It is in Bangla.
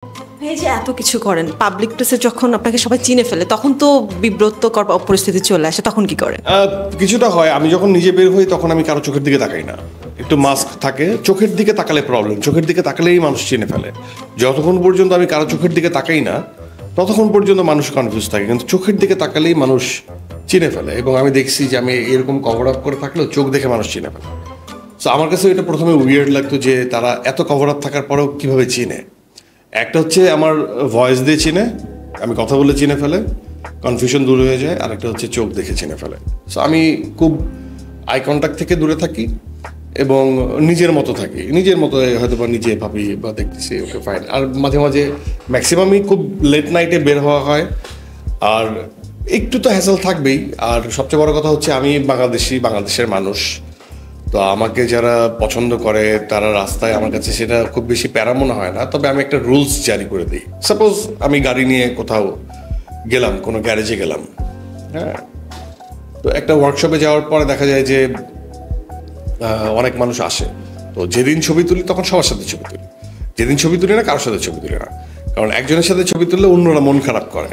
এই যে এত কিছু করেন পাবলিক প্লেসে, যখন আপনাকে সবাই চিনে ফেলে তখন তো বিব্রতকর পরিস্থিতি চলে আসে, তখন কি করেন? কিছুটা হয়। আমি যখন নিজে বের হই তখন আমি কারো চোখের দিকে তাকাই না, একটু মাস্ক থাকে। চোখের দিকে তাকালে প্রবলেম, চোখের দিকে তাকালেই মানুষ চিনে ফেলে। যতক্ষণ পর্যন্ত আমি কারো চোখের দিকে তাকাই না ততক্ষণ পর্যন্ত মানুষ কনফিউজ থাকে, কিন্তু চোখের দিকে তাকালেই মানুষ চিনে ফেলে। এবং আমি দেখছি যে আমি এরকম কভার আপ করে থাকলেও চোখ দেখে মানুষ চিনে ফেলে। তো আমার কাছে এটা প্রথমে উইয়ার্ড লাগতো যে তারা এত কভার আপ থাকার পরেও কীভাবে চিনে। একটা হচ্ছে আমার ভয়েস দিয়ে চিনে, আমি কথা বলে চিনে ফেলে, কনফিউশন দূর হয়ে যায়। আর একটা হচ্ছে চোখ দেখে চিনে ফেলে। সো আমি খুব আই কন্ট্যাক্ট থেকে দূরে থাকি এবং নিজের মতো থাকি, নিজের মতো হয়তো বা নিজে ভাবি বা দেখতেছি ওকে ফাইন। আর মাঝে মাঝে ম্যাক্সিমামই খুব লেট নাইটে বের হওয়া হয়, আর একটু তো হ্যাসেল থাকবেই। আর সবচেয়ে বড় কথা হচ্ছে আমি বাংলাদেশের মানুষ, তো আমাকে যারা পছন্দ করে তারা রাস্তায় আমার কাছে সেটা খুব বেশি প্যারা মনে হয় না। তবে আমি একটা রুলস জারি করে দিই। সাপোজ আমি গাড়ি নিয়ে কোথাও গেলাম, কোনো গ্যারেজে গেলাম, হ্যাঁ, তো একটা ওয়ার্কশপে যাওয়ার পরে দেখা যায় যে অনেক মানুষ আসে। তো যেদিন ছবি তুলি তখন সবার সাথে ছবি তুলি, যেদিন ছবি তুলি না কারোর সাথে ছবি তুলি না, কারণ একজনের সাথে ছবি তুললে অন্যরা মন খারাপ করে।